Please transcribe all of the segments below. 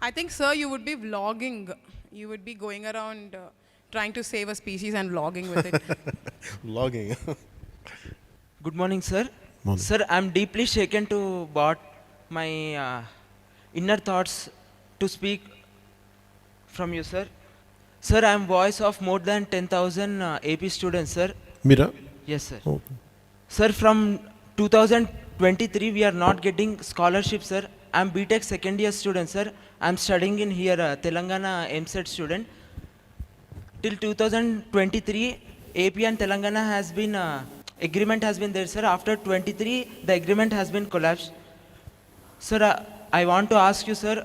I think, sir, you would be vlogging. You would be going around trying to save a species and vlogging with it. Logging. Good morning, sir. Morning. Sir, I'm deeply shaken to brought my inner thoughts to speak from you, sir. Sir, I'm voice of more than 10,000 AP students, sir. Mira? Yes, sir. Oh. Sir, from 2023, we are not getting scholarship, sir. I'm BTech second year student, sir. I'm studying in here, Telangana MSET student. Till 2023, AP and Telangana has been, agreement has been there, sir. After 23, the agreement has been collapsed. Sir, I want to ask you, sir,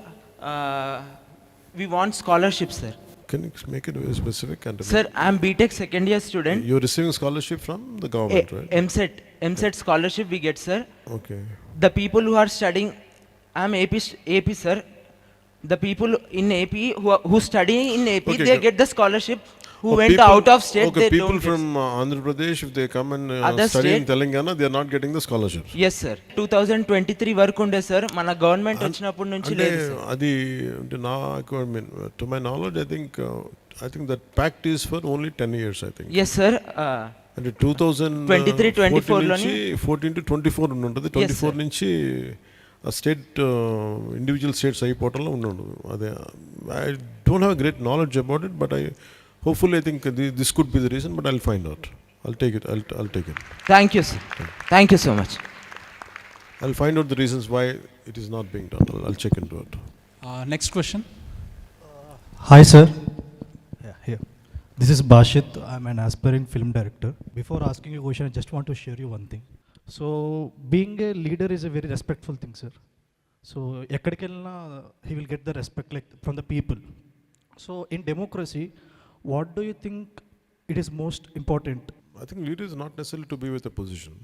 we want scholarship, sir. Can you make it very specific? And Sir, I'm BTech second year student. you're receiving scholarship from the government, right? MSET scholarship we get, sir. Okay. The people who are studying, I'm AP, sir. The people in AP who studying in AP, Okay, they sir. get the scholarship. Who Oh, went people- out of state, okay, they people don't from get. Andhra Pradesh, if they come and Other study in state- Telangana, they are not getting the scholarships. Yes, sir. 2023 వరకు ఉండే sir మన government వచ్చినప్పటి నుంచి అంటే లేదు sir. అది అంటే నాకు I mean to my knowledge I think that pact is for only 10 years I think. Yes sir. అంటే 2023, 24 నుంచి 14 to 24 ఉంటుంది. 24 నుంచి స్టేట్ ఇండివిజువల్ స్టేట్స్ అయిపోవటంలో ఉండదు. అదే I don't have great knowledge about it, but hopefully I think this could be the reason, but I'll find out. I'll take it. I'll take it. Thank you sir. Thank you so much. I'll find out the reasons why it is not being done. I'll check into it. Next question. Hi, sir. Yeah, here. This is Bashit. I'm an aspiring film director. Before asking you a question, I just want to share you one thing. So, being a leader is a very respectful thing, sir. So, ekkadikelna he will get the respect like from the people. So, in democracy, what do you think it is most important? I think leader is not necessarily to be with a position.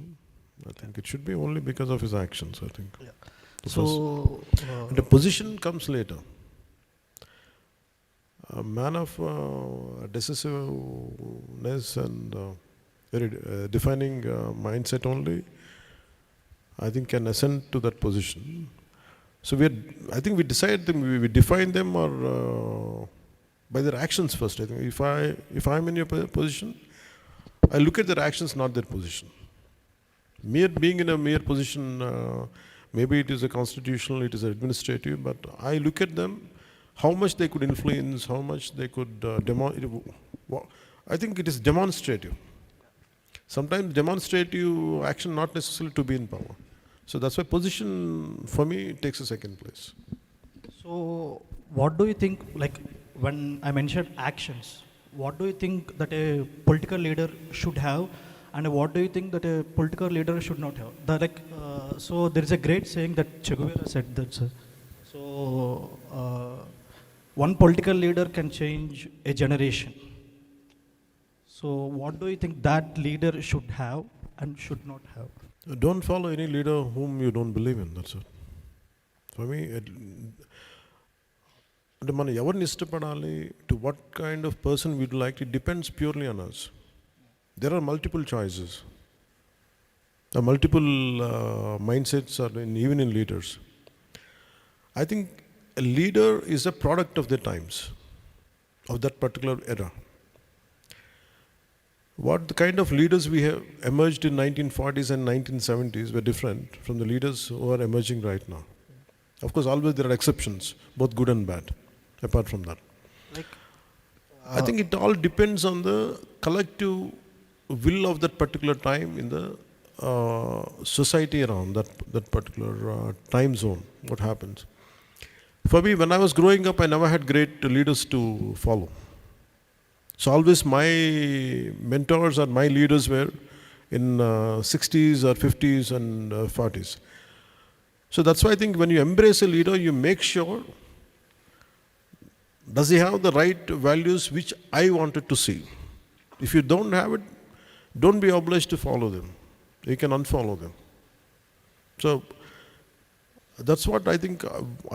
I think it should be only because of his actions. I think. Yeah. So, the position comes later. A man of decisiveness and very defining mindset only, I think, can ascend to that position. So I think we decide them, we define them or by their actions first. I think if I'm in your position, I look at their actions, not their position. Being in a mere position, maybe it is a constitutional, it is administrative, but I look at them, how much they could influence, how much they could I think it is demonstrative. Sometimes demonstrative action not necessarily to be in power. So that's why position for me takes a second place. So, what do you think, like when I mentioned actions, what do you think that a political leader should have, and what do you think that a political leader should not have? So there is a great saying that Che Guevara said that, sir. So, one political leader can change a generation. So, what do you think that leader should have and should not have? Don't follow any leader whom you don't believe in. That's it. For me, అంటే మనం ఎవరిని ఇష్టపడాలి, to what kind of person we'd like, it depends purely on us. There are multiple choices, multiple mindsets are even in leaders. I think a leader is a product of their times, of that particular era. What the kind of leaders we have emerged in 1940s and 1970s were different from the leaders who are emerging right now. Of course, always there are exceptions, both good and bad. Apart from that, I think it all depends on the collective will of that particular time in the society around that particular time zone. What happens? For me, when I was growing up, I never had great leaders to follow. So always my mentors or my leaders were in 60s or 50s and 40s. So that's why I think when you embrace a leader, you make sure, does he have the right values which I wanted to see? If you don't have it, don't be obliged to follow them. You can unfollow them. So that's what I think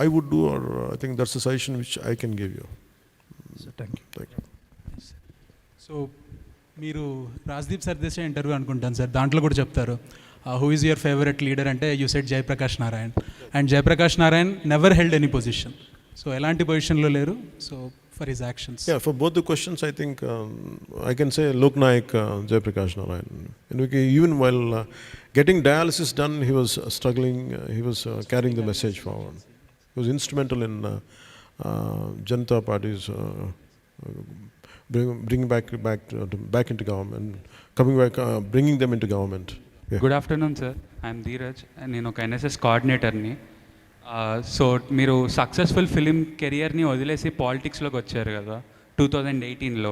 I would do, or I think that's the suggestion which I can give you. So, thank you. Thank you. So మీరు Rajdeep Sardesai interview అనుకుంటాను sir, దాంట్లో కూడా చెప్తారు who is your favourite leader అంటే you said Jayaprakash Narayan, and Jayaprakash Narayan never held any position. So ఎలాంటి పొజిషన్లో లేరు, so for his actions. Yeah, for both the questions, I think I can say Lok Naik Jayaprakash Narayan. Even while getting dialysis done, he was struggling, he was carrying the message forward. He was instrumental in Janata Party's bringing back into government, coming back, bringing them into government. Yeah. Good afternoon sir, I'm Dheeraj, నేను ఒక NSS కోఆర్డినేటర్ని. So మీరు successful film కెరియర్ని వదిలేసి పాలిటిక్స్లోకి వచ్చారు కదా 2018లో,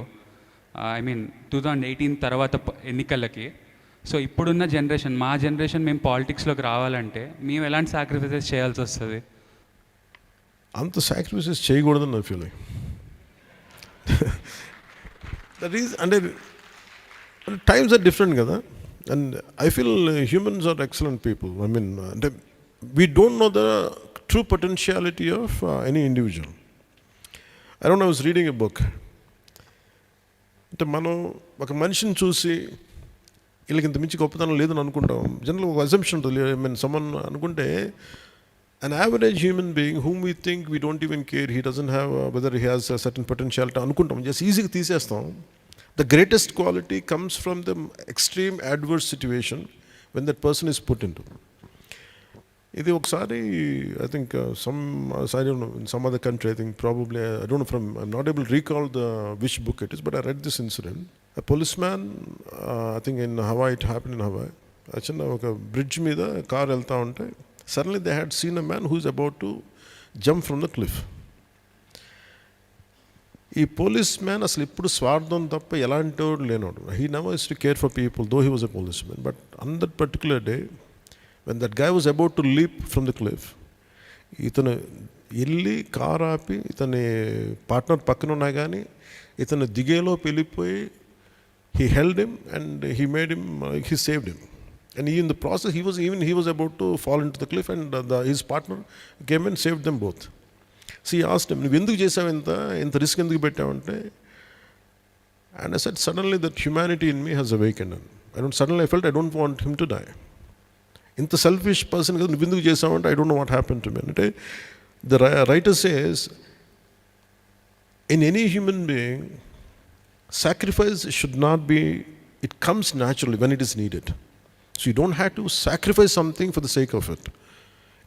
I mean 2018 తర్వాత ఎన్నికలకి. So ఇప్పుడున్న జనరేషన్, మా జనరేషన్ మేము పాలిటిక్స్లోకి రావాలంటే మేము ఎలాంటి సాక్రిఫైసెస్ చేయాల్సి వస్తుంది? అంత సాక్రిఫైసెస్ చేయకూడదని నా ఫీలింగ్. దట్ ఈజ్ అంటే టైమ్స్ ఆర్ డిఫరెంట్ కదా. And I feel humans are excellent people. I mean అంటే we don't know the true potentiality of any individual. I don't know, I was reading a book. అంటే మనం ఒక మనిషిని చూసి వీళ్ళకి ఇంత మించి గొప్పతనం లేదని అనుకుంటాం. జనరల్ ఒక అజంప్షన్ ఉంటుంది. ఐ మీన్ సమ్మన్ అనుకుంటే an average human being whom we think we don't even care, he doesn't have whether he has a certain potentiality అనుకుంటాం, జస్ట్ ఈజీగా తీసేస్తాం. The greatest quality comes from the extreme adverse situation when that person is put into. ఇది ఒకసారి I think I don't know, in some other country, I think probably, I don't know from, I'm not able to recall which book it is, but I read this incident. A policeman, I think in Hawaii, it happened in Hawaii. చిన్న ఒక bridge మీద car వెళ్తూ ఉంటే suddenly they had seen a man who is about to jump from the cliff. ఈ police man అసలు ఇప్పుడు స్వార్థం తప్ప ఎలాంటి వాడు లేనోడు. He never used to care for people, though he was a policeman. But on that particular day, when that guy was about to leap from the cliff, ఇతను వెళ్ళి కార్ ఆపి ఇతని పార్ట్నర్ పక్కన ఉన్నా కానీ ఇతను దిగేలోపు వెళ్ళిపోయి he held him and he saved him. And in the process, he was about to fall into the cliff, and his partner came and saved them both. So he asked him, నువ్వు ఎందుకు చేసావు, ఇంత risk ఎందుకు పెట్టావంటే, and I said, suddenly that humanity in me has awakened. Suddenly I felt I don't want him to die. ఇంత selfish person కదా, నువ్వు ఎందుకు చేసావంటే, I don't know what happened to me. అంటే the writer says, in any human being, sacrifice should not be, it comes naturally when it is needed. So you don't have to sacrifice something for the sake of it.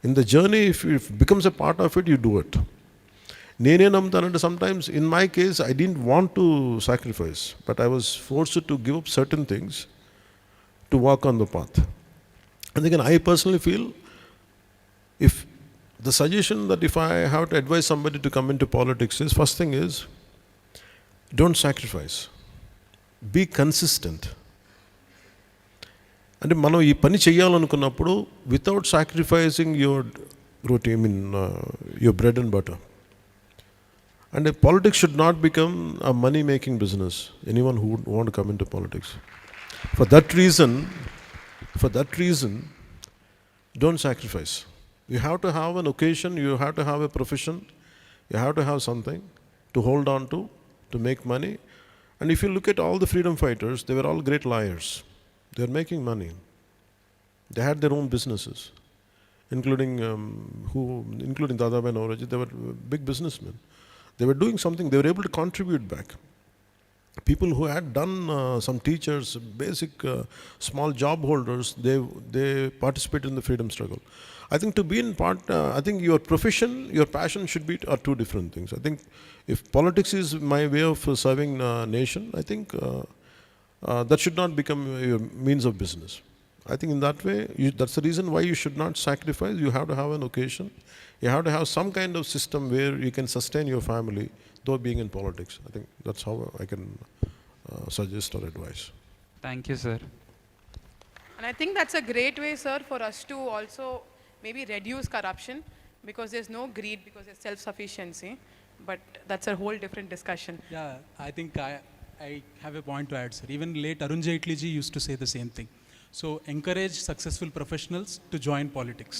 In the journey, if it becomes a part of it, you do it. నేనే నమ్ముతానంటే, sometimes in my case I didn't want to sacrifice, but I was forced to give up certain things to walk on the path. And again, I personally feel, if the suggestion that if I have to advise somebody to come into politics is, first thing is, don't sacrifice, be consistent. అంటే మనం ఈ పని చేయాలనుకున్నప్పుడు without sacrificing your routine, your bread and butter. And politics should not become a money-making business. Anyone who would want to come into politics, for that reason, don't sacrifice. You have to have an occasion. You have to have a profession. You have to have something to hold on to make money. And if you look at all the freedom fighters, they were all great liars. They were making money. They had their own businesses, including Dadabhai Naoroji. They were big businessmen. They were doing something. They were able to contribute back. People who had done some teachers, basic small job holders, they participated in the freedom struggle. I think to be in part, I think your profession, your passion should be are two different things. I think if politics is my way of serving nation, I think that should not become your means of business. I think in that way, that's the reason why you should not sacrifice. You have to have an occasion. You have to have some kind of system where you can sustain your family, though being in politics. I think that's how I can suggest or advise. Thank you, sir. And I think that's a great way, sir, for us to also maybe reduce corruption, because there's no greed, because there's self-sufficiency. But that's a whole different discussion. Yeah, I think I have a point to add, sir. Even late Arun Jaitley ji used to say the same thing. So encourage successful professionals to join politics,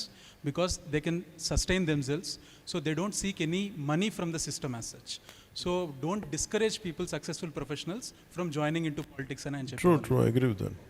because they can sustain themselves, so they don't seek any money from the system as such. So don't discourage people, successful professionals, from joining into politics. And True, I agree with that.